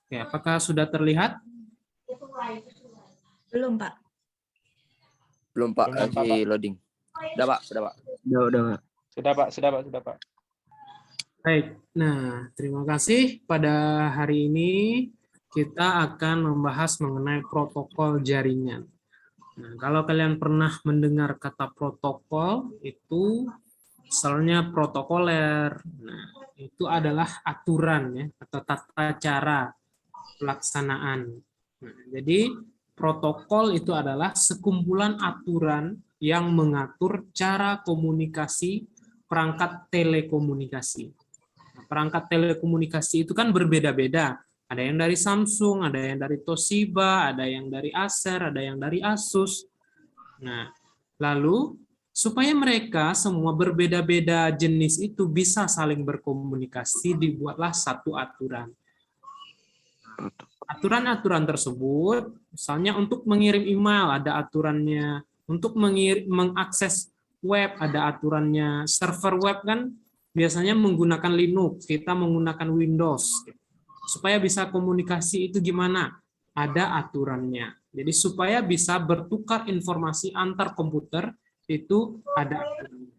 Oke, apakah sudah terlihat? Belum, Pak. Belum Pak, Belum, lagi Pak. loading. Udah Pak, sudah Pak. Udah. Sudah Pak, sudah Pak, sudah Pak. Baik, nah terima kasih. Pada hari ini kita akan membahas mengenai protokol jaringan. Nah, kalau kalian pernah mendengar kata protokol, itu misalnya protokoler. Nah, itu adalah aturan ya, atau tata cara pelaksanaan. Nah, jadi protokol itu adalah sekumpulan aturan yang mengatur cara komunikasi perangkat telekomunikasi. Perangkat telekomunikasi itu kan berbeda-beda. Ada yang dari Samsung, ada yang dari Toshiba, ada yang dari Acer, ada yang dari Asus. Nah, lalu supaya mereka semua berbeda-beda jenis itu bisa saling berkomunikasi, dibuatlah satu aturan. Aturan-aturan tersebut, misalnya untuk mengirim email ada aturannya, untuk mengakses web ada aturannya, server web kan biasanya menggunakan Linux, kita menggunakan Windows. Supaya bisa komunikasi itu gimana? Ada aturannya. Jadi supaya bisa bertukar informasi antar komputer itu ada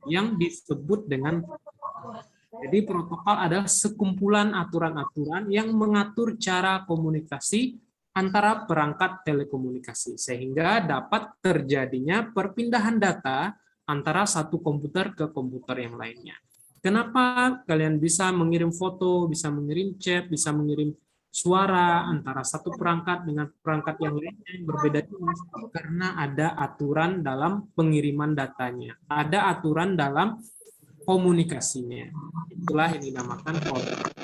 yang disebut dengan protokol. Jadi protokol adalah sekumpulan aturan-aturan yang mengatur cara komunikasi antara perangkat telekomunikasi sehingga dapat terjadinya perpindahan data antara satu komputer ke komputer yang lainnya. Kenapa kalian bisa mengirim foto, bisa mengirim chat, bisa mengirim suara antara satu perangkat dengan perangkat yang lainnya yang berbeda jenis? Karena ada aturan dalam pengiriman datanya, ada aturan dalam komunikasinya. Itulah yang dinamakan protokol.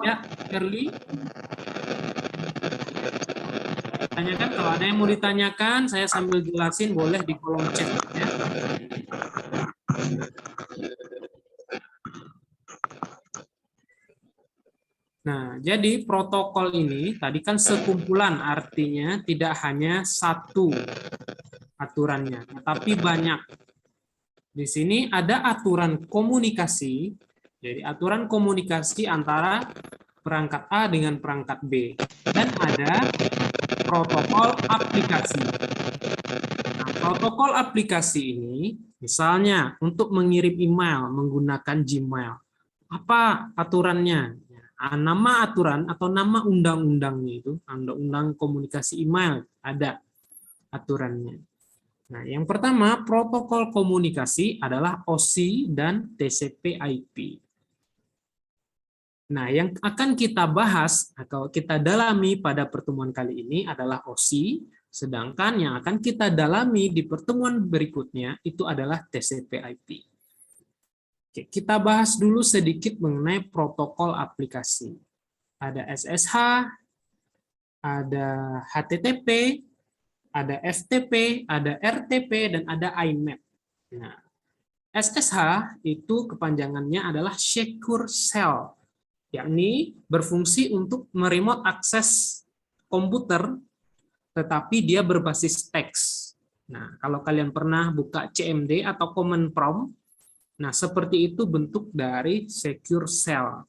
Ya, Shirley. Tanyakan, kalau ada yang mau ditanyakan, saya sambil jelasin boleh di kolom chat ya. Nah, jadi protokol ini tadi kan sekumpulan, artinya tidak hanya satu aturannya, tetapi banyak. Di sini ada aturan komunikasi, jadi aturan komunikasi antara perangkat A dengan perangkat B, dan ada protokol aplikasi. Nah, protokol aplikasi ini, misalnya untuk mengirim email menggunakan Gmail, apa aturannya? Nama aturan atau nama undang-undangnya itu, undang-undang komunikasi email, ada aturannya. Nah, yang pertama, protokol komunikasi adalah OSI dan TCP/IP. Nah, yang akan kita bahas atau kita dalami pada pertemuan kali ini adalah OSI, sedangkan yang akan kita dalami di pertemuan berikutnya itu adalah TCP/IP. Oke, kita bahas dulu sedikit mengenai protokol aplikasi. Ada SSH, ada HTTP, ada FTP, ada RTP, dan ada IMAP. Nah, SSH itu kepanjangannya adalah Secure Shell, yakni berfungsi untuk meremote akses komputer, tetapi dia berbasis teks. Nah, kalau kalian pernah buka CMD atau Command Prompt, nah seperti itu bentuk dari Secure Shell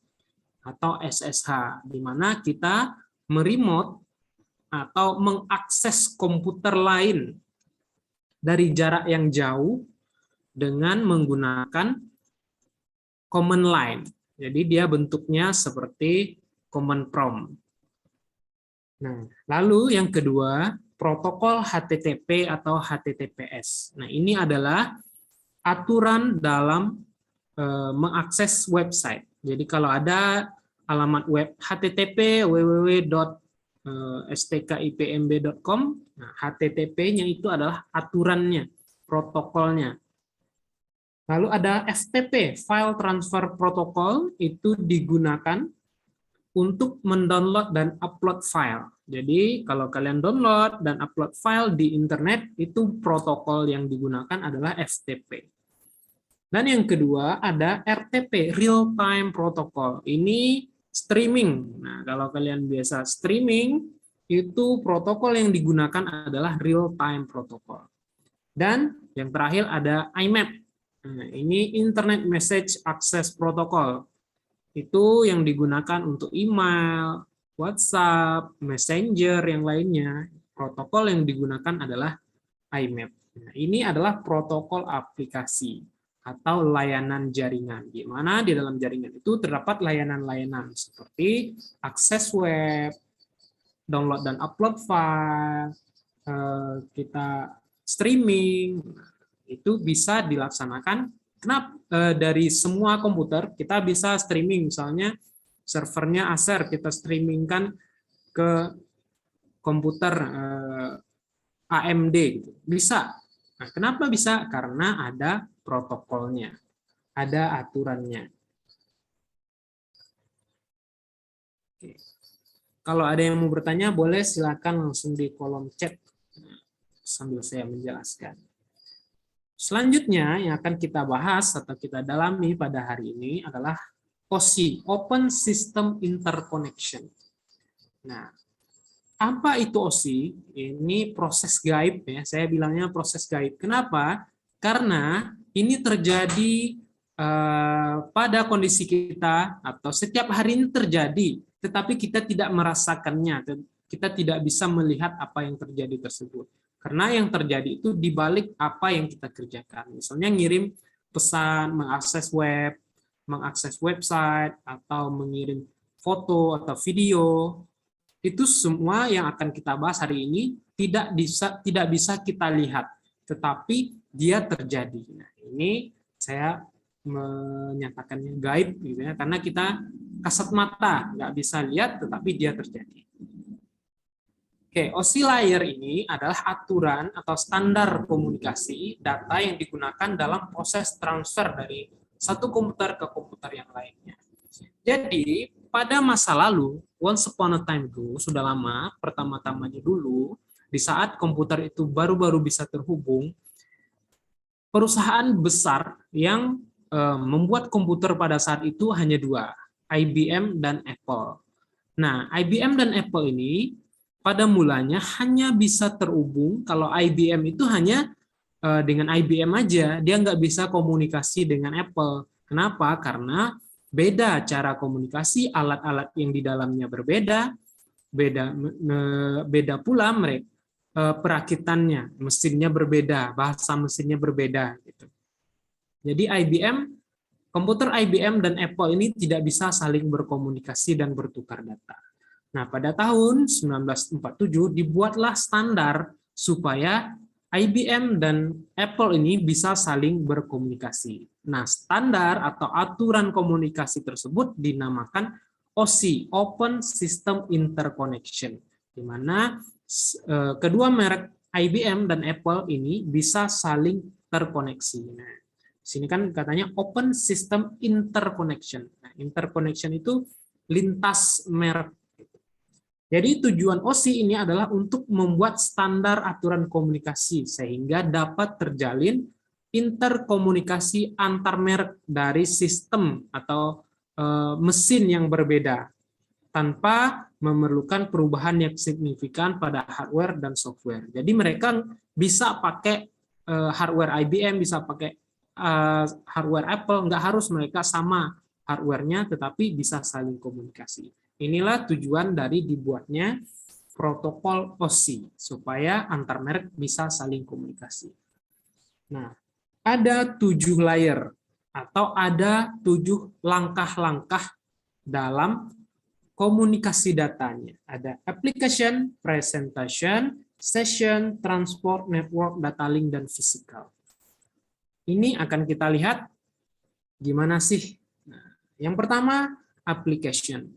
atau SSH, di mana kita meremote atau mengakses komputer lain dari jarak yang jauh dengan menggunakan command line. Jadi dia bentuknya seperti command prompt. Nah, lalu yang kedua, protokol HTTP atau HTTPS. Nah, ini adalah aturan dalam mengakses website. Jadi kalau ada alamat web HTTP www.stkipmb.com, nah, HTTP-nya itu adalah aturannya, protokolnya. Lalu ada FTP, File Transfer Protocol, itu digunakan untuk mendownload dan upload file. Jadi kalau kalian download dan upload file di internet, itu protokol yang digunakan adalah FTP. Dan yang kedua ada RTP, Real Time Protocol. Ini streaming. Nah, kalau kalian biasa streaming, itu protokol yang digunakan adalah Real Time Protocol. Dan yang terakhir ada IMAP. Nah, ini Internet Message Access Protocol. Itu yang digunakan untuk email, WhatsApp, Messenger, yang lainnya. Protokol yang digunakan adalah IMAP. Nah, ini adalah protokol aplikasi atau layanan jaringan, di mana di dalam jaringan itu terdapat layanan-layanan seperti akses web, download dan upload file, kita streaming, itu bisa dilaksanakan. Kenapa? Dari semua komputer kita bisa streaming, misalnya servernya Acer, kita streamingkan ke komputer AMD, gitu. Bisa. Nah, kenapa bisa? Karena ada protokolnya, ada aturannya. Oke. Kalau ada yang mau bertanya, boleh silakan langsung di kolom chat sambil saya menjelaskan. Selanjutnya yang akan kita bahas atau kita dalami pada hari ini adalah OSI, Open System Interconnection. Nah, apa itu OSI? Ini proses gaib ya. Saya bilangnya proses gaib. Kenapa? Karena ini terjadi pada kondisi kita atau setiap hari ini terjadi, tetapi kita tidak merasakannya. Kita tidak bisa melihat apa yang terjadi tersebut. Karena yang terjadi itu di balik apa yang kita kerjakan. Misalnya ngirim pesan, mengakses web, mengakses website, atau mengirim foto atau video. Itu semua yang akan kita bahas hari ini tidak bisa kita lihat, tetapi dia terjadi. Nah, ini saya menyatakannya gaib gitu ya, karena kita kasat mata nggak bisa lihat, tetapi dia terjadi. Oke, OSI layer ini adalah aturan atau standar komunikasi data yang digunakan dalam proses transfer dari satu komputer ke komputer yang lainnya. Jadi, pada masa lalu, once upon a time ago, sudah lama, pertama-tamanya dulu, di saat komputer itu baru-baru bisa terhubung, perusahaan besar yang membuat komputer pada saat itu hanya dua, IBM dan Apple. Nah, IBM dan Apple ini pada mulanya hanya bisa terhubung kalau IBM itu hanya dengan IBM aja, dia nggak bisa komunikasi dengan Apple. Kenapa? Karena beda cara komunikasi, alat-alat yang di dalamnya berbeda, beda pula mereka perakitannya, mesinnya berbeda, bahasa mesinnya berbeda. Gitu. Jadi komputer IBM dan Apple ini tidak bisa saling berkomunikasi dan bertukar data. Nah, pada tahun 1947 dibuatlah standar supaya IBM dan Apple ini bisa saling berkomunikasi. Nah, standar atau aturan komunikasi tersebut dinamakan OSI, Open System Interconnection, di mana kedua merek IBM dan Apple ini bisa saling terkoneksi. Nah, sini kan katanya Open System Interconnection. Nah, interconnection itu lintas merek. Jadi tujuan OSI ini adalah untuk membuat standar aturan komunikasi sehingga dapat terjalin interkomunikasi antar merek dari sistem atau mesin yang berbeda tanpa memerlukan perubahan yang signifikan pada hardware dan software. Jadi mereka bisa pakai hardware IBM, bisa pakai hardware Apple, nggak harus mereka sama hardware-nya, tetapi bisa saling komunikasi. Inilah tujuan dari dibuatnya protokol OSI, supaya antar merek bisa saling komunikasi. Nah, ada 7 layer atau ada 7 langkah-langkah dalam komunikasi datanya. Ada application, presentation, session, transport, network, data link, dan physical. Ini akan kita lihat gimana sih. Nah, yang pertama, application.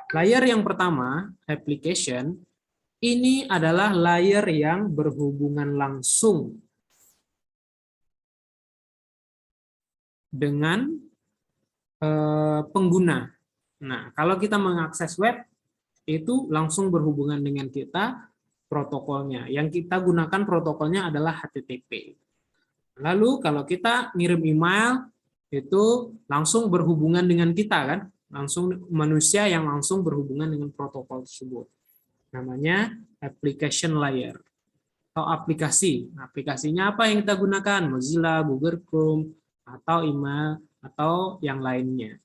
Layer yang pertama, application, ini adalah layer yang berhubungan langsung dengan pengguna. Nah, kalau kita mengakses web, itu langsung berhubungan dengan kita protokolnya. Yang kita gunakan protokolnya adalah HTTP. Lalu kalau kita ngirim email, itu langsung berhubungan dengan kita kan? Langsung manusia yang langsung berhubungan dengan protokol tersebut. Namanya application layer atau aplikasi. Aplikasinya apa yang kita gunakan? Mozilla, Google Chrome, atau email, atau yang lainnya.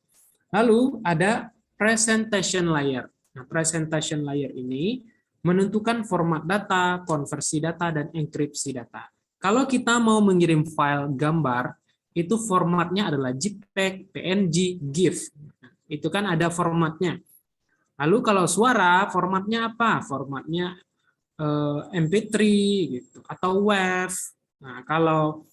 Lalu ada presentation layer. Nah, presentation layer ini menentukan format data, konversi data, dan enkripsi data. Kalau kita mau mengirim file gambar, itu formatnya adalah JPEG, PNG, GIF. Itu kan ada formatnya. Lalu kalau suara, formatnya apa? Formatnya MP3 gitu atau WAV. Nah, kalau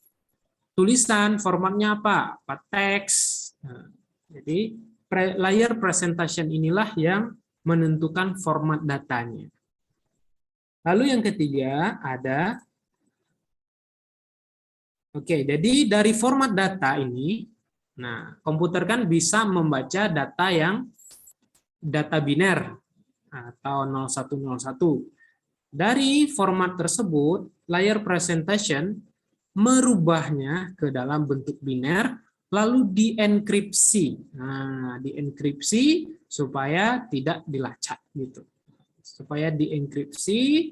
tulisan formatnya apa? Apa teks. Nah, jadi layer presentation inilah yang menentukan format datanya. Lalu yang ketiga ada jadi dari format data ini, nah komputer kan bisa membaca data yang data biner atau 0101. Dari format tersebut, layer presentation merubahnya ke dalam bentuk biner, lalu dienkripsi. Nah, dienkripsi supaya tidak dilacak gitu. Supaya dienkripsi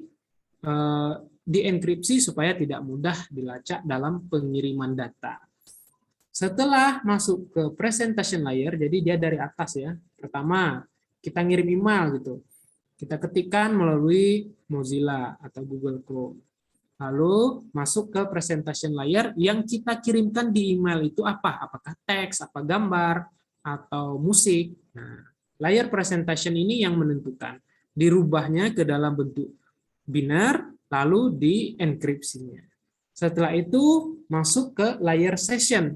supaya tidak mudah dilacak dalam pengiriman data. Setelah masuk ke presentation layer, jadi dia dari atas ya. Pertama, kita ngirim email gitu. Kita ketikkan melalui Mozilla atau Google Chrome. Lalu masuk ke presentation layer yang kita kirimkan di email itu apa? Apakah teks, apa gambar, atau musik. Nah, layer presentation ini yang menentukan. Dirubahnya ke dalam bentuk biner, lalu dienkripsinya. Setelah itu masuk ke layer session.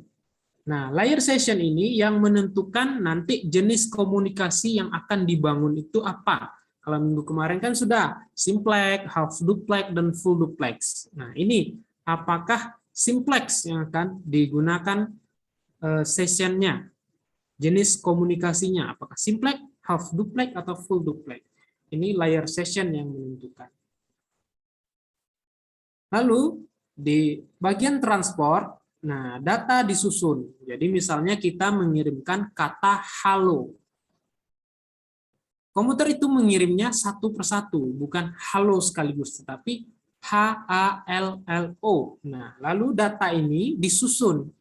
Nah, layer session ini yang menentukan nanti jenis komunikasi yang akan dibangun itu apa. Kalau minggu kemarin kan sudah simplex, half duplex, dan full duplex. Nah, ini apakah simplex yang akan digunakan sessionnya? Jenis komunikasinya, apakah simplex, half duplex, atau full duplex? Ini layer session yang menentukan. Lalu di bagian transport, nah data disusun. Jadi misalnya kita mengirimkan kata halo. Komputer itu mengirimnya satu persatu, bukan halo sekaligus, tetapi HALLO. Nah, lalu data ini disusun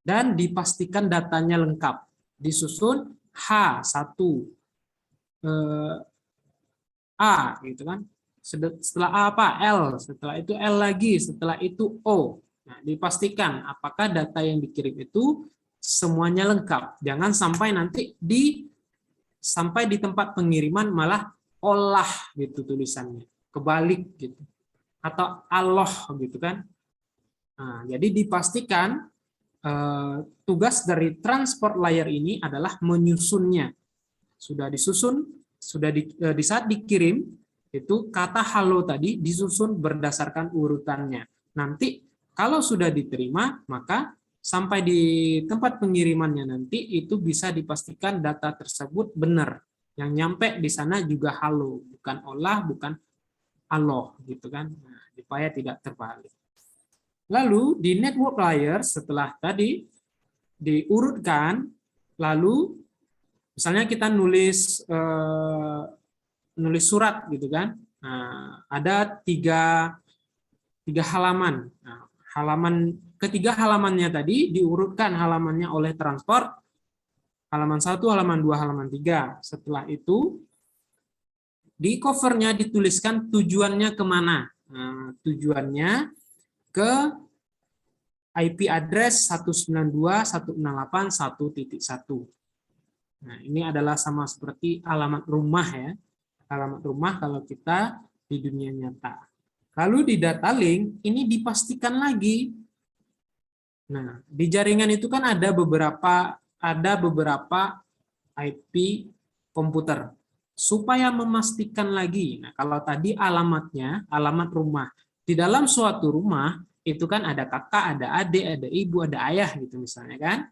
dan dipastikan datanya lengkap. Disusun H1 A gitu kan. Setelah A apa? L, setelah itu L lagi, setelah itu O. Nah, dipastikan apakah data yang dikirim itu semuanya lengkap. Jangan sampai nanti sampai di tempat pengiriman malah olah gitu tulisannya, kebalik gitu. Atau Allah gitu kan. Nah, jadi dipastikan tugas dari transport layer ini adalah menyusunnya. Sudah disusun, di saat dikirim itu kata halo tadi disusun berdasarkan urutannya. Nanti kalau sudah diterima, maka sampai di tempat pengirimannya nanti itu bisa dipastikan data tersebut benar. Yang nyampe di sana juga halo, bukan olah, bukan Allah gitu kan. Nah, supaya tidak terbalik. Lalu di network layer setelah tadi diurutkan, lalu misalnya kita nulis surat gitu kan. Nah, ada tiga halaman. Nah, ketiga halamannya tadi diurutkan halamannya oleh transport. Halaman 1, halaman 2, halaman 3. Setelah itu di covernya dituliskan tujuannya kemana. Nah, tujuannya ke IP address 192.168.1.1. Nah, ini adalah sama seperti alamat rumah ya. Alamat rumah kalau kita di dunia nyata. Lalu di data link ini dipastikan lagi. Nah, di jaringan itu kan ada beberapa IP komputer. Supaya memastikan lagi. Nah, kalau tadi alamatnya alamat rumah. Di dalam suatu rumah itu kan ada kakak, ada adik, ada ibu, ada ayah gitu misalnya kan.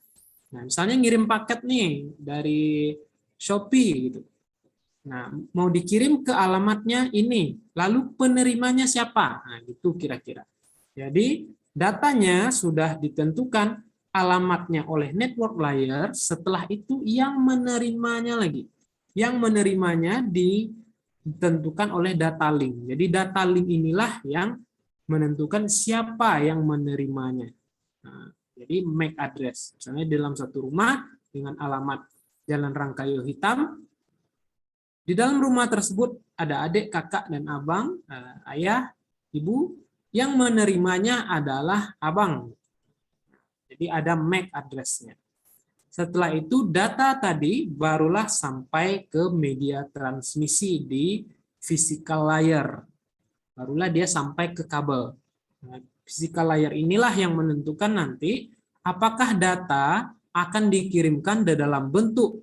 Nah, misalnya ngirim paket nih dari Shopee gitu. Nah, mau dikirim ke alamatnya ini, lalu penerimanya siapa? Nah, gitu kira-kira. Jadi, datanya sudah ditentukan alamatnya oleh network layer, setelah itu yang menerimanya lagi. Yang menerimanya ditentukan oleh data link. Jadi, data link inilah yang menentukan siapa yang menerimanya. Nah, jadi MAC address. Misalnya dalam satu rumah dengan alamat jalan rangkayo hitam. Di dalam rumah tersebut ada adik, kakak, dan abang, ayah, ibu. Yang menerimanya adalah abang. Jadi ada MAC address-nya. Setelah itu data tadi barulah sampai ke media transmisi di physical layer. Barulah dia sampai ke kabel. Nah, physical layer inilah yang menentukan nanti apakah data akan dikirimkan dalam bentuk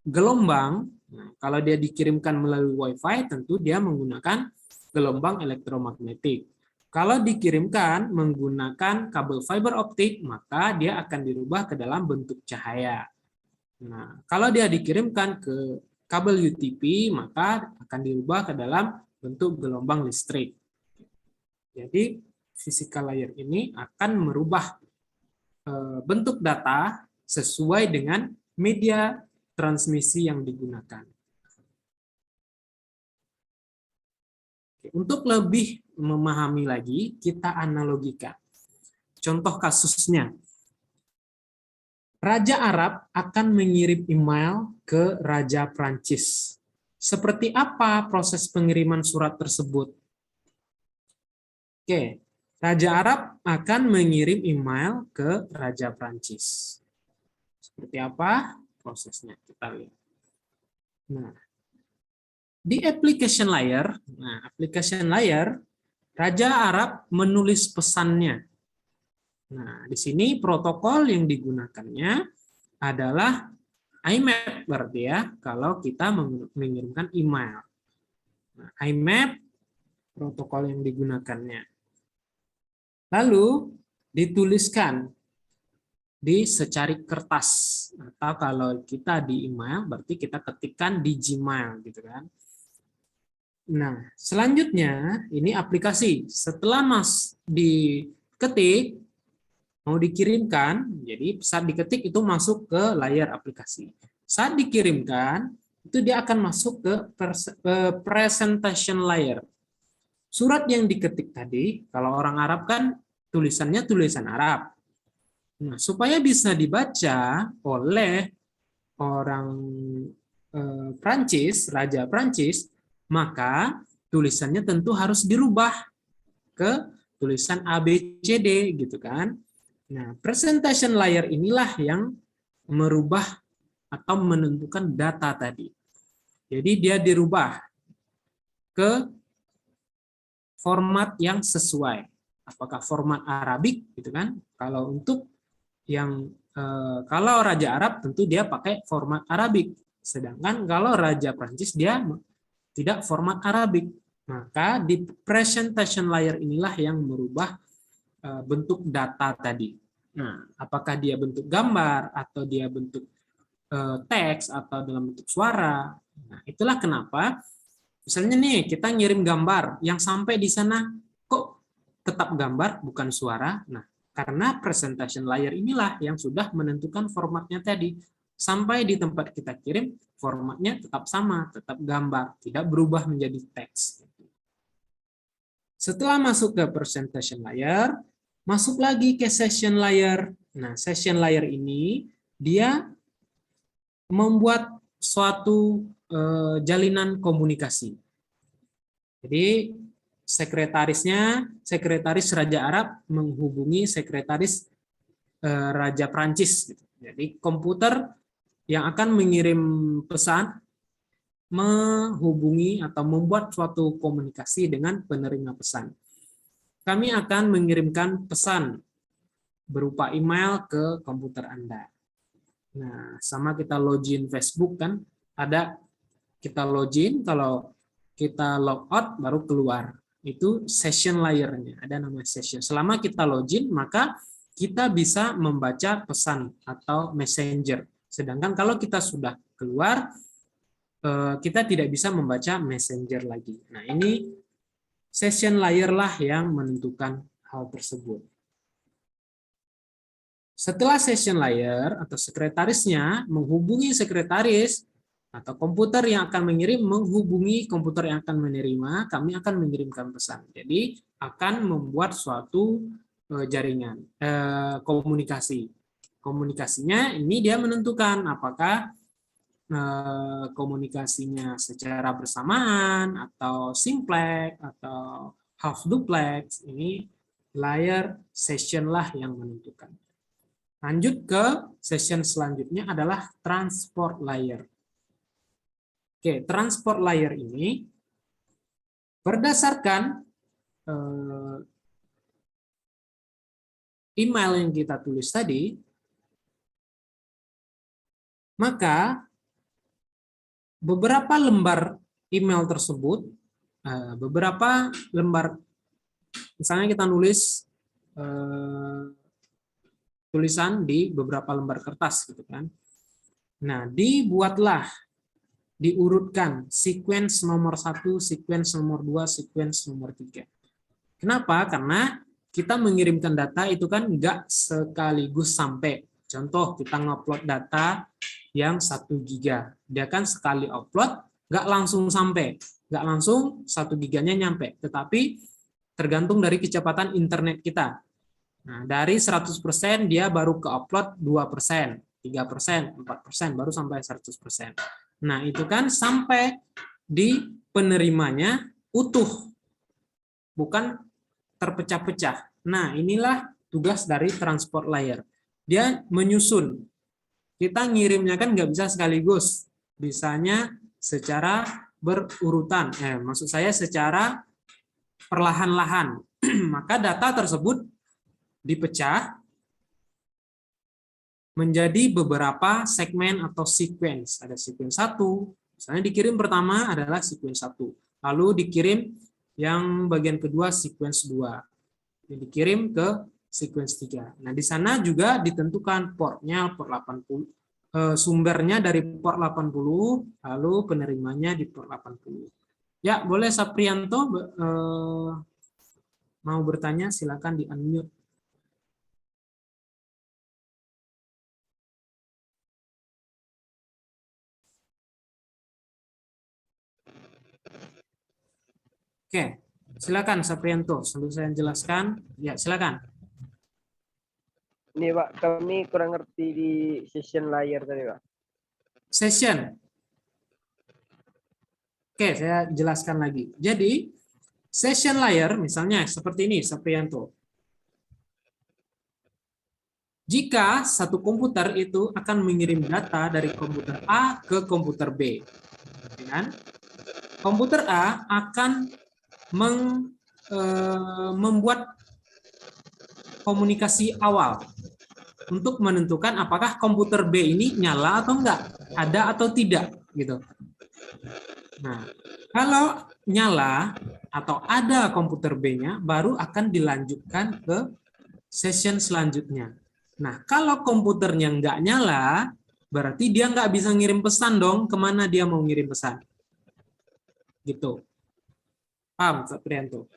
gelombang. Nah, kalau dia dikirimkan melalui Wi-Fi, tentu dia menggunakan gelombang elektromagnetik. Kalau dikirimkan menggunakan kabel fiber optik, maka dia akan dirubah ke dalam bentuk cahaya. Nah, kalau dia dikirimkan ke kabel UTP, maka akan dirubah ke dalam bentuk gelombang listrik. Jadi, physical layer ini akan merubah bentuk data sesuai dengan media transmisi yang digunakan. Untuk lebih memahami lagi, kita analogikan. Contoh kasusnya, Raja Arab akan mengirim email ke Raja Prancis. Seperti apa proses pengiriman surat tersebut? Oke, Raja Arab akan mengirim email ke Raja Prancis. Seperti apa prosesnya? Kita lihat. Nah, di application layer, Raja Arab menulis pesannya. Nah, di sini protokol yang digunakannya adalah IMAP, berarti ya, kalau kita mengirimkan email. Nah, IMAP protokol yang digunakannya. Lalu dituliskan di secari kertas, atau kalau kita di email, berarti kita ketikkan di Gmail, gitu kan. Nah, selanjutnya ini aplikasi. Setelah diketik, mau dikirimkan, jadi saat diketik itu masuk ke layar aplikasi. Saat dikirimkan, itu dia akan masuk ke presentation layer. Surat yang diketik tadi, kalau orang Arab kan tulisannya tulisan Arab. Nah, supaya bisa dibaca oleh orang Prancis, Raja Prancis, maka tulisannya tentu harus dirubah ke tulisan ABCD gitu kan. Nah, presentation layer inilah yang merubah atau menentukan data tadi. Jadi dia dirubah ke format yang sesuai. Apakah format Arabik gitu kan? Kalau untuk yang kalau Raja Arab tentu dia pakai format Arabik. Sedangkan kalau Raja Prancis dia tidak format Arabik. Maka di presentation layer inilah yang merubah bentuk data tadi. Nah, apakah dia bentuk gambar atau dia bentuk teks atau dalam bentuk suara. Nah, itulah kenapa misalnya nih kita ngirim gambar yang sampai di sana kok tetap gambar bukan suara. Nah, karena presentation layer inilah yang sudah menentukan formatnya tadi. Sampai di tempat kita kirim, formatnya tetap sama, tetap gambar, tidak berubah menjadi teks. Setelah masuk ke presentation layer, masuk lagi ke session layer. Nah, session layer ini dia membuat suatu jalinan komunikasi. Jadi sekretaris Raja Arab menghubungi sekretaris Raja Prancis. Jadi komputer yang akan mengirim pesan menghubungi atau membuat suatu komunikasi dengan penerima pesan. Kami akan mengirimkan pesan berupa email ke komputer Anda. Nah, sama kita login Facebook kan, ada kita login, kalau kita logout baru keluar. Itu session layer-nya, ada nama session. Selama kita login, maka kita bisa membaca pesan atau messenger. Sedangkan kalau kita sudah keluar, kita tidak bisa membaca messenger lagi. Nah, ini session layer lah yang menentukan hal tersebut. Setelah session layer atau sekretarisnya menghubungi sekretaris atau komputer yang akan mengirim menghubungi komputer yang akan menerima, kami akan mengirimkan pesan. Jadi akan membuat suatu jaringan komunikasi. Komunikasinya ini dia menentukan apakah komunikasinya secara bersamaan atau simplex atau half duplex, ini layer session lah yang menentukan. Lanjut ke session selanjutnya adalah transport layer. Oke, transport layer ini berdasarkan email yang kita tulis tadi, maka beberapa lembar email tersebut, beberapa lembar, misalnya kita nulis tulisan di beberapa lembar kertas, gitu kan. Nah, diurutkan sequence nomor 1, sequence nomor 2, sequence nomor 3. Kenapa? Karena kita mengirimkan data itu kan nggak sekaligus sampai. Contoh, kita ngupload data yang 1 giga. Dia kan sekali upload, nggak langsung sampai. Nggak langsung 1 giganya nyampe. Tetapi tergantung dari kecepatan internet kita. Nah, dari 100% dia baru ke upload 2%, 3%, 4%, baru sampai 100%. Nah, itu kan sampai di penerimanya utuh, bukan terpecah-pecah. Nah, inilah tugas dari transport layer. Dia menyusun. Kita ngirimnya kan nggak bisa sekaligus. Bisanya secara berurutan. Maksud saya secara perlahan-lahan. Maka data tersebut dipecah menjadi beberapa segmen atau sequence. Ada sequence 1, misalnya dikirim pertama adalah sequence 1. Lalu dikirim yang bagian kedua sequence 2. Dikirim ke sequence 3. Nah, di sana juga ditentukan portnya, port 80. Sumbernya dari port 80, lalu penerimanya di port 80. Ya, boleh Saprianto mau bertanya, silakan di-unmute. Oke, silakan Saprianto, sambil saya jelaskan. Ya, silakan. Ini Pak, kami kurang ngerti di session layer tadi Pak. Session. Oke, saya jelaskan lagi. Jadi, session layer misalnya seperti ini, Saprianto. Jika satu komputer itu akan mengirim data dari komputer A ke komputer B, kan? Komputer A akan membuat komunikasi awal untuk menentukan apakah komputer B ini nyala atau enggak, ada atau tidak, gitu. Nah, kalau nyala atau ada komputer B-nya, baru akan dilanjutkan ke session selanjutnya. Nah, kalau komputernya nggak nyala, berarti dia nggak bisa ngirim pesan dong, kemana dia mau ngirim pesan. Gitu. Paham, Saprianto?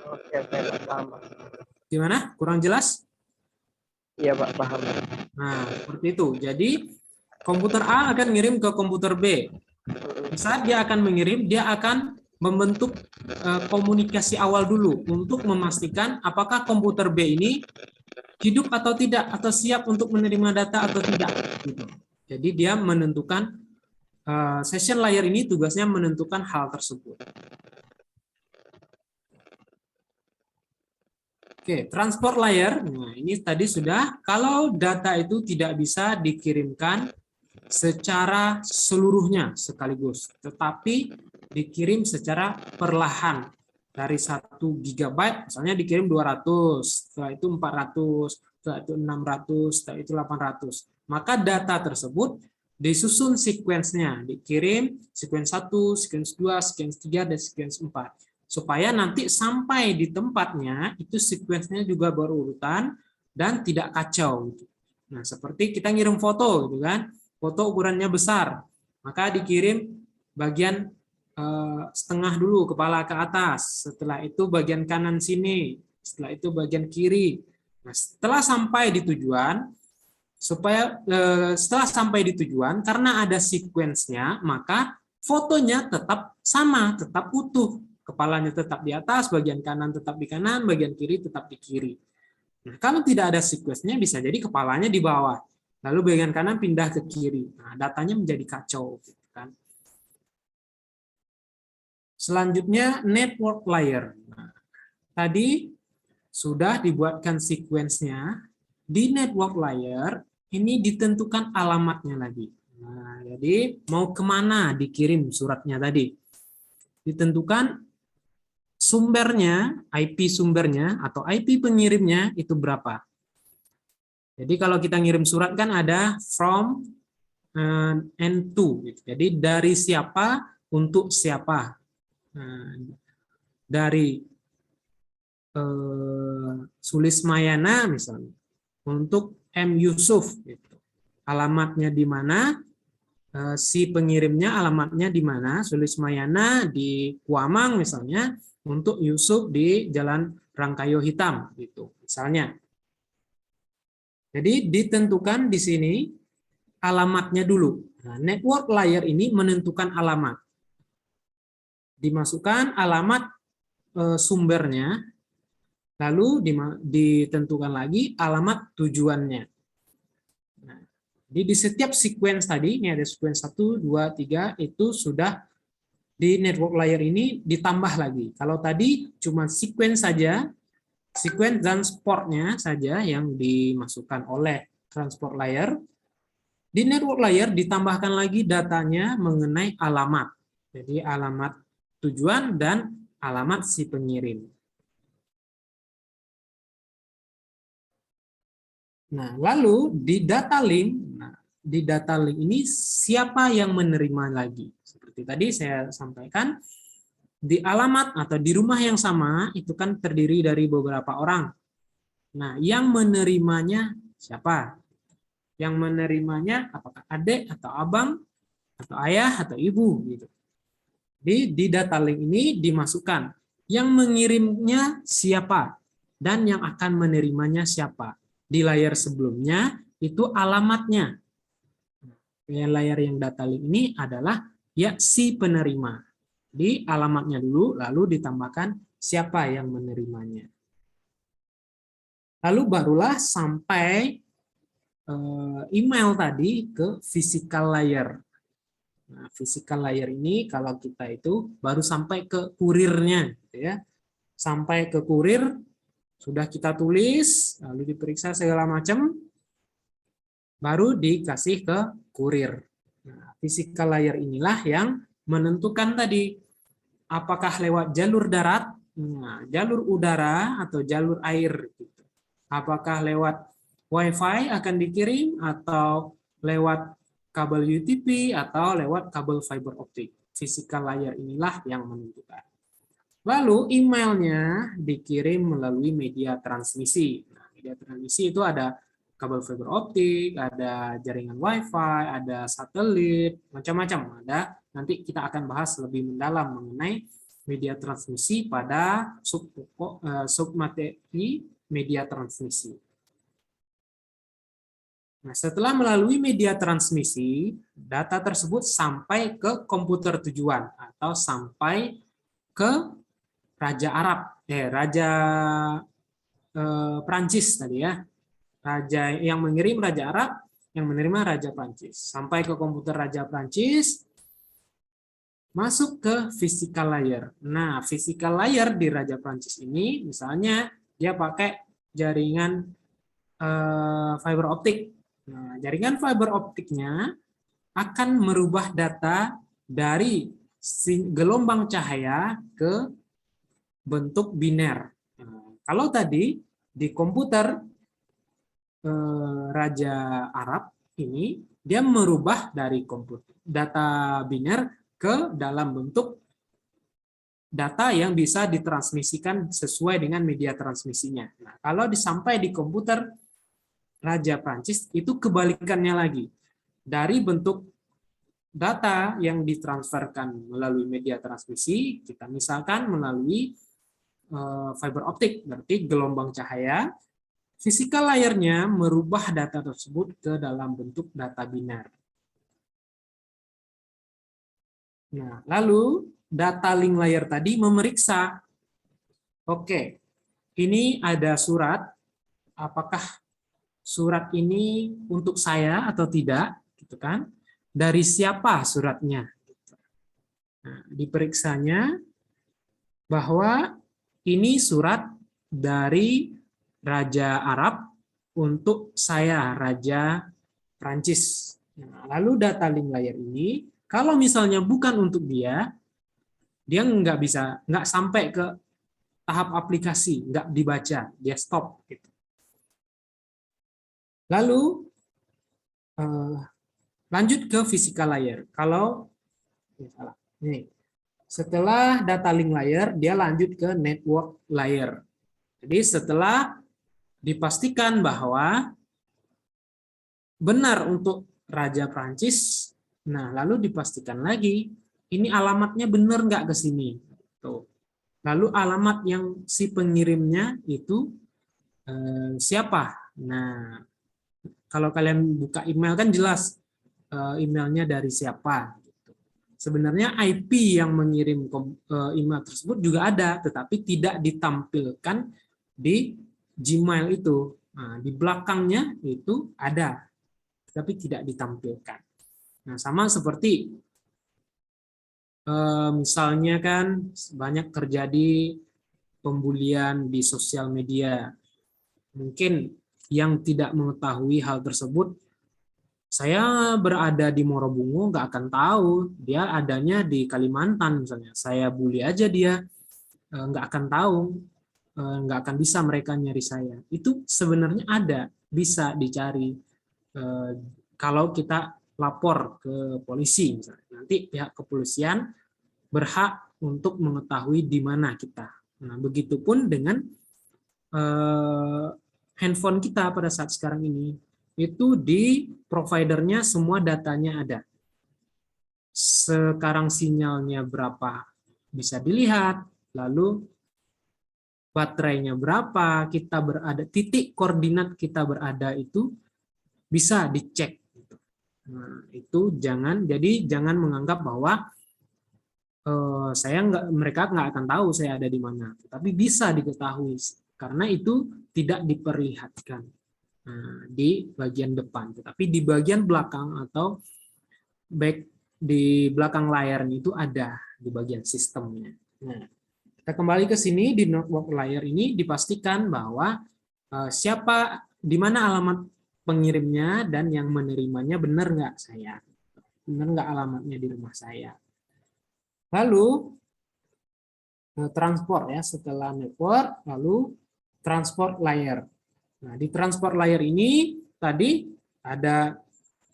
Oke, Pak, paham Pak. Gimana? Kurang jelas? Iya Pak, paham. Nah, seperti itu. Jadi, komputer A akan ngirim ke komputer B. Saat dia akan mengirim, dia akan membentuk komunikasi awal dulu untuk memastikan apakah komputer B ini hidup atau tidak, atau siap untuk menerima data atau tidak. Gitu. Jadi, dia menentukan, session layer ini tugasnya menentukan hal tersebut. Oke, transport layer. Nah, ini tadi sudah, kalau data itu tidak bisa dikirimkan secara seluruhnya sekaligus, tetapi dikirim secara perlahan. Dari 1 GB, misalnya dikirim 200, setelah itu 400, setelah itu 600, setelah itu 800. Maka data tersebut disusun sequence-nya, dikirim sequence 1, sequence 2, sequence 3, dan sequence 4. Supaya nanti sampai di tempatnya, itu sequence-nya juga berurutan dan tidak kacau. Nah, seperti kita ngirim foto, gitu kan, foto ukurannya besar, maka dikirim bagian setengah dulu, kepala ke atas, setelah itu bagian kanan sini, setelah itu bagian kiri. Nah, setelah sampai di tujuan, setelah sampai di tujuan, karena ada sequence-nya, maka fotonya tetap sama, tetap utuh. Kepalanya tetap di atas, bagian kanan tetap di kanan, bagian kiri tetap di kiri. Nah, kalau tidak ada sequence-nya, bisa jadi kepalanya di bawah. lalu bagian kanan pindah ke kiri. Nah, datanya menjadi kacau. Gitu kan. Selanjutnya network layer. Nah, tadi sudah dibuatkan sequence-nya. Di network layer ini ditentukan alamatnya lagi. Nah, jadi mau kemana dikirim suratnya tadi? Ditentukan sumbernya, IP sumbernya atau IP pengirimnya itu berapa. Jadi kalau kita ngirim surat kan ada from and to. Gitu. Jadi dari siapa untuk siapa. Dari Sulismayana misalnya untuk M. Yusuf. Gitu. Alamatnya di mana, si pengirimnya alamatnya di mana, Sulismayana di Kuamang misalnya, untuk Yusuf di Jalan Rangkayo Hitam gitu misalnya. Jadi ditentukan di sini alamatnya dulu. Nah, network layer ini menentukan alamat. Dimasukkan alamat sumbernya, lalu ditentukan lagi alamat tujuannya. Nah, jadi di setiap sequence tadi, ini ada sequence 1, 2, 3, itu sudah di network layer ini ditambah lagi. Kalau tadi cuma sequence saja, sequence dan portnya saja yang dimasukkan oleh transport layer, di network layer ditambahkan lagi datanya mengenai alamat. Jadi alamat tujuan dan alamat si pengirim. Nah, lalu di data link, di data link ini siapa yang menerima lagi? Seperti tadi saya sampaikan, di alamat atau di rumah yang sama itu kan terdiri dari beberapa orang. Nah, yang menerimanya siapa? Yang menerimanya apakah adik atau abang atau ayah atau ibu gitu. Di data link ini dimasukkan yang mengirimnya siapa dan yang akan menerimanya siapa. Di layar sebelumnya itu alamatnya. Layar yang data link ini adalah ya si penerima. Di alamatnya dulu, lalu ditambahkan siapa yang menerimanya. Lalu barulah sampai email tadi ke physical layer. Nah, physical layer ini kalau kita itu baru sampai ke kurirnya, gitu ya. Sampai ke kurir, sudah kita tulis, lalu diperiksa segala macam, baru dikasih ke kurir. Nah, physical layer inilah yang menentukan tadi apakah lewat jalur darat, jalur udara, atau jalur air. Gitu. Apakah lewat Wi-Fi akan dikirim, atau lewat kabel UTP, atau lewat kabel fiber optik. Physical layer inilah yang menentukan. Lalu emailnya dikirim melalui media transmisi. Nah, media transmisi itu ada kabel fiber optik, ada jaringan Wi-Fi, ada satelit, macam-macam. Ada. Nanti kita akan bahas lebih mendalam mengenai media transmisi pada submateri media transmisi. Nah, setelah melalui media transmisi, data tersebut sampai ke komputer tujuan atau sampai ke Raja Arab, Raja Prancis tadi ya. Raja yang mengirim Raja Arab, yang menerima Raja Prancis. Sampai ke komputer Raja Prancis, masuk ke physical layer. Nah, physical layer di Raja Prancis ini, misalnya dia pakai jaringan fiber optik. Nah, jaringan fiber optiknya akan merubah data dari gelombang cahaya ke bentuk biner. Nah, kalau tadi di komputer Raja Arab ini, dia merubah dari komputer data biner ke dalam bentuk data yang bisa ditransmisikan sesuai dengan media transmisinya. Nah, kalau sampai di komputer Raja Prancis itu kebalikannya lagi. Dari bentuk data yang ditransferkan melalui media transmisi, kita misalkan melalui fiber optik, berarti gelombang cahaya, physical layer-nya merubah data tersebut ke dalam bentuk data biner. Nah, lalu data link layer tadi memeriksa, oke, ini ada surat, apakah surat ini untuk saya atau tidak, gitu kan? Dari siapa suratnya? Nah, diperiksanya bahwa ini surat dari Raja Arab untuk saya, Raja Prancis. Nah, lalu data link layer ini, kalau misalnya bukan untuk dia nggak sampai ke tahap aplikasi, nggak dibaca, dia stop. Gitu. Lalu lanjut ke physical layer. Kalau ini, setelah data link layer, dia lanjut ke network layer. Jadi setelah dipastikan bahwa benar untuk Raja Prancis, nah lalu dipastikan lagi, ini alamatnya benar nggak ke sini. Tuh. Lalu alamat yang si pengirimnya itu siapa? Nah, kalau kalian buka email kan jelas emailnya dari siapa. Sebenarnya IP yang mengirim email tersebut juga ada, tetapi tidak ditampilkan di Gmail itu. Nah, di belakangnya itu ada, tapi tidak ditampilkan. Nah, sama seperti misalnya kan banyak terjadi pembulian di sosial media. Mungkin yang tidak mengetahui hal tersebut, saya berada di Morobungu nggak akan tahu dia adanya di Kalimantan misalnya. Saya bully aja dia, nggak akan tahu, nggak akan bisa mereka nyari saya. Itu sebenarnya ada, bisa dicari kalau kita lapor ke polisi misalnya. Nanti pihak kepolisian berhak untuk mengetahui di mana kita. Nah, begitupun dengan handphone kita pada saat sekarang ini, itu di providernya semua datanya ada. Sekarang sinyalnya berapa bisa dilihat, lalu baterainya berapa, kita berada, titik koordinat kita berada itu bisa dicek. Nah, itu jangan menganggap bahwa mereka nggak akan tahu saya ada di mana, tapi bisa diketahui karena itu tidak diperlihatkan di bagian depan, tetapi di bagian belakang atau di belakang layarnya itu ada di bagian sistemnya. Nah, kita kembali ke sini di network layer ini dipastikan bahwa siapa, di mana alamat pengirimnya dan yang menerimanya benar nggak saya, benar nggak alamatnya di rumah saya. Lalu transport ya, setelah network lalu transport layer. Nah, di transport layer ini tadi ada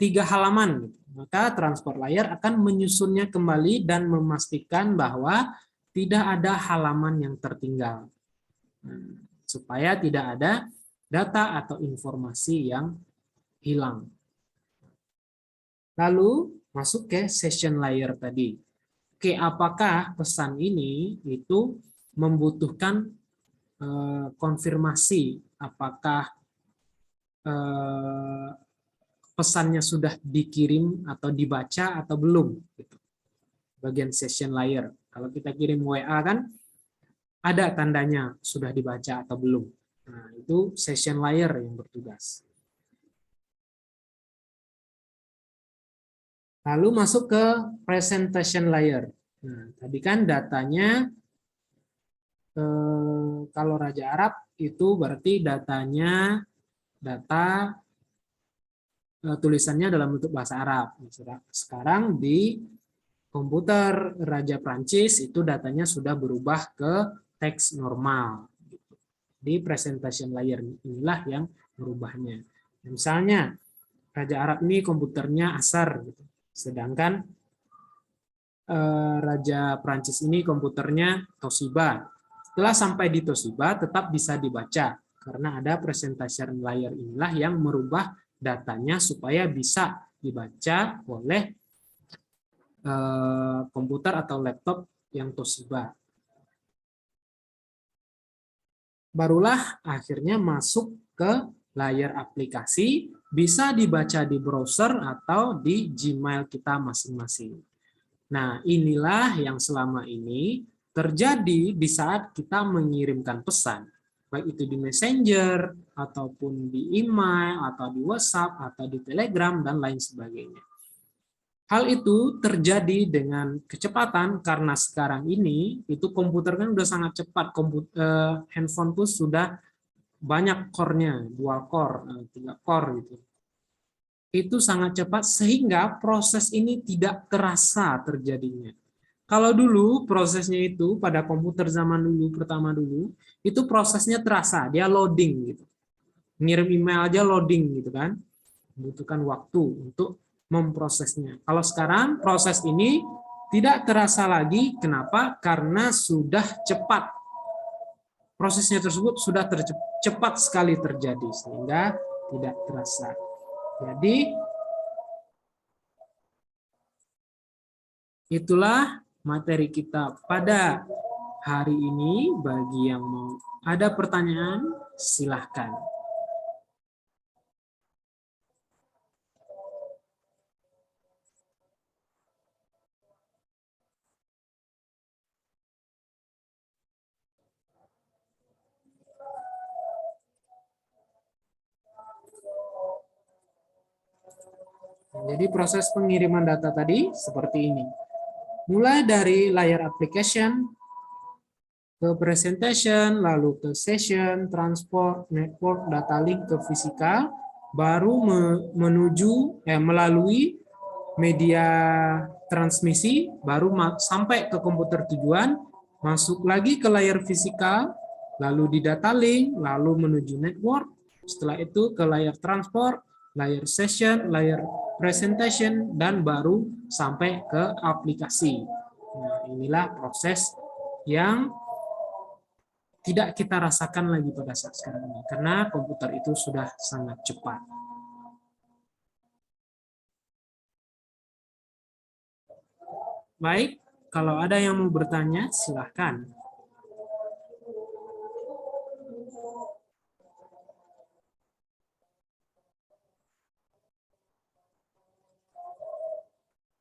3 halaman. Maka transport layer akan menyusunnya kembali dan memastikan bahwa tidak ada halaman yang tertinggal. Supaya tidak ada data atau informasi yang hilang. Lalu masuk ke session layer tadi. Oke, apakah pesan ini itu membutuhkan konfirmasi apakah pesannya sudah dikirim atau dibaca atau belum, gitu. Bagian session layer. Kalau kita kirim WA kan ada tandanya sudah dibaca atau belum. Nah, itu session layer yang bertugas. Lalu masuk ke presentation layer. Nah, tadi kan datanya kalau Raja Arab itu berarti datanya data tulisannya dalam bentuk bahasa Arab. Sekarang di komputer Raja Prancis itu datanya sudah berubah ke teks normal. Di presentation layer inilah yang merubahnya. Misalnya Raja Arab ini komputernya Asar, sedangkan Raja Prancis ini komputernya Toshiba. Setelah sampai di Toshiba tetap bisa dibaca karena ada presentation layer inilah yang merubah datanya supaya bisa dibaca oleh komputer atau laptop yang Toshiba. Barulah akhirnya masuk ke layar aplikasi, bisa dibaca di browser atau di Gmail kita masing-masing. Nah, inilah yang selama ini terjadi di saat kita mengirimkan pesan. baik itu di Messenger, ataupun di email, atau di WhatsApp, atau di Telegram, dan lain sebagainya. Hal itu terjadi dengan kecepatan karena sekarang ini itu komputer kan udah sangat cepat, handphone pun sudah banyak core-nya, 2 core, 3 core gitu. Itu sangat cepat sehingga proses ini tidak terasa terjadinya. Kalau dulu prosesnya itu pada komputer zaman dulu, pertama dulu, itu prosesnya terasa, dia loading gitu. Ngirim email aja loading gitu kan. Membutuhkan waktu untuk memprosesnya. Kalau sekarang proses ini tidak terasa lagi, kenapa? Karena sudah cepat. Prosesnya tersebut sudah cepat sekali terjadi sehingga tidak terasa. Jadi itulah materi kita pada hari ini. Bagi yang mau ada pertanyaan, silahkan. Jadi proses pengiriman data tadi seperti ini. Mulai dari layar application, ke presentation, lalu ke session, transport, network, data link ke fisikal, baru melalui media transmisi, baru sampai ke komputer tujuan, masuk lagi ke layar fisikal, lalu di data link, lalu menuju network, setelah itu ke layar transport, layar session, layar presentation, dan baru sampai ke aplikasi. Nah, inilah proses yang tidak kita rasakan lagi pada saat sekarang ini, karena komputer itu sudah sangat cepat. Baik, kalau ada yang mau bertanya, silahkan.